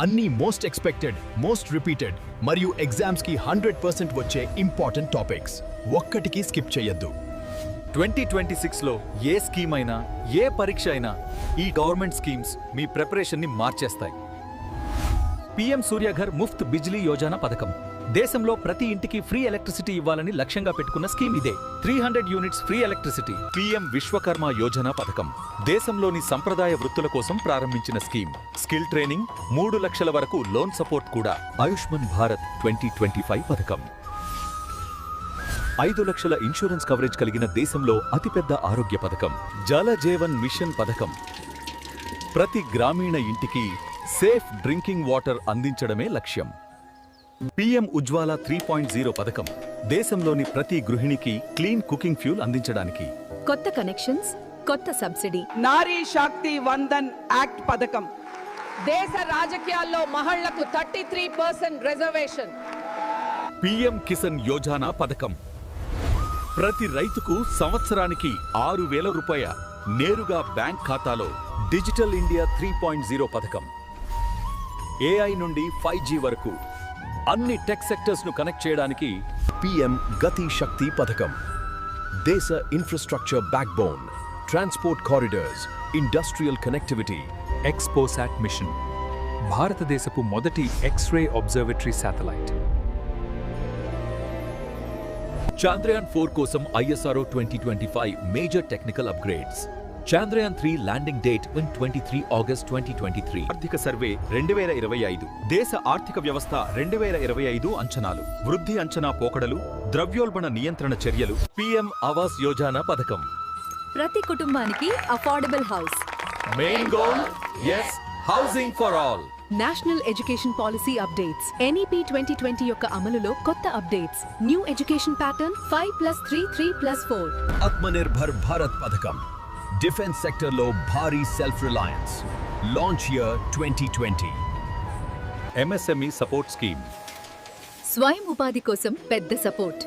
అన్ని most expected, most repeated మరియు exams కి 100% వచ్చే ఇంపార్టెంట్ టాపిక్స్. ఒక్కటికి స్కిప్ చేయొద్దు. 2026లో ఏ స్కీమ్ అయినా, ఏ పరీక్ష అయినా ఈ గవర్నమెంట్ స్కీమ్స్ మీ ప్రిపరేషన్ ని మార్చేస్తాయి. పీఎం సూర్యఘర్ ముఫ్త్ బిజ్లీ యోజన పథకం దేశంలో ప్రతి ఇంటికి ఫ్రీ ఎలక్ట్రిసిటీ ఇవ్వాలని లక్ష్యంగా పెట్టుకున్న స్కీమ్ ఇదే. 300 units free electricity. PM Vishwakarma Yojana పథకం దేశంలోని సంప్రదాయ వృత్తుల కోసం ప్రారంభించిన స్కీమ్. స్కిల్ ట్రైనింగ్, 3 లక్షల వరకు లోన్ సపోర్ట్ కూడా. ఆయుష్మాన్ భారత్ 2025 పథకం 5 లక్షల ఇన్సూరెన్స్ కవరేజ్ కలిగిన దేశంలో అతిపెద్ద ఆరోగ్య పథకం. జల జీవన్ మిషన్ పథకం ప్రతి గ్రామీణ ఇంటికి సేఫ్ డ్రింకింగ్ వాటర్ అందించడమే లక్ష్యం. పీఎం ఉజ్వాలా 3.0 పథకం దేశంలోని ప్రతి గృహిణికి క్లీన్ కుకింగ్ ఫ్యూల్ అందించడానికి. కొత్త కనెక్షన్స్, కొత్త సబ్సిడీ. నారీ శక్తి వందన్ యాక్ట్ పథకం దేశ రాజకీయాల్లో మహిళలకు 33% రిజర్వేషన్. పీఎం కిసాన్ యోజన పథకం ప్రతి రైతుకు సంవత్సరానికి 6,000 రూపాయల నేరుగా బ్యాంక్ ఖాతాలో. డిజిటల్ ఇండియా 3.0 పథకం ఏఐ నుండి 5G వరకు అన్ని టెక్ సెక్టర్స్ ను కనెక్ట్ చేయడానికి. పిఎం గతి శక్తి పథకం దేశ infrastructure backbone, transport corridors, industrial connectivity. XPoSat mission భారతదేశపు మొదటి ఎక్స్-రే అబ్జర్వేటరీ శాటిలైట్. చాంద్రయాన్ 4 కోసం ISRO 2025 major technical upgrades. Chandrayaan 3 landing date 23 August 2023. ఆర్థిక సర్వే 2025 దేశ ఆర్థిక వ్యవస్థ 2025 అంచనాలు. వృద్ధి అంచనా పోకడలు, ద్రవ్యోల్బణ నియంత్రణ చర్యలు. పీఎం ఆవాస్ యోజన పథకం ప్రతి కుటుంబానికి affordable house. Main goal yes housing for all. National education policy updates. NEP 2020 యొక్క అమలులో కొత్త updates. New education pattern 5+3 3+4. Atmanirbhar Bharat పథకం డిఫెన్స్ సెక్టర్లో భారీ self reliance. Launch year 2020. MSME support scheme స్వయం ఉపాధి కోసం పెద్ద support.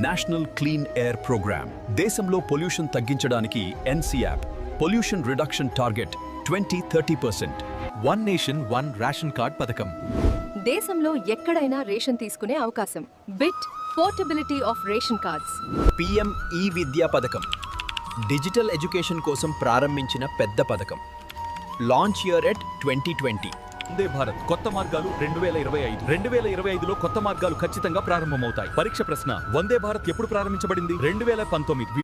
National clean air programme దేశంలో పొల్యూషన్ తగ్గించడానికి. NCAP pollution reduction target 20-30%. One nation one ration card పథకం దేశంలో ఎక్కడైనా రేషన్ తీసుకునే అవకాశం. Bit portability of ration cards. PM ఈ విద్యా పథకం డిజిటల్ ఎడ్యుకేషన్ కోసం ప్రారంభించిన పెద్ద పథకం. Launch year at 2020. Vande Bharat కొత్త మార్గాలు 2025. 2025లో కొత్త మార్గాలు ఖచ్చితంగా ప్రారంభమవుతాయి. పరీక్ష ప్రశ్న: వందే భారత్ ఎప్పుడు ప్రారంభించబడింది? 2019.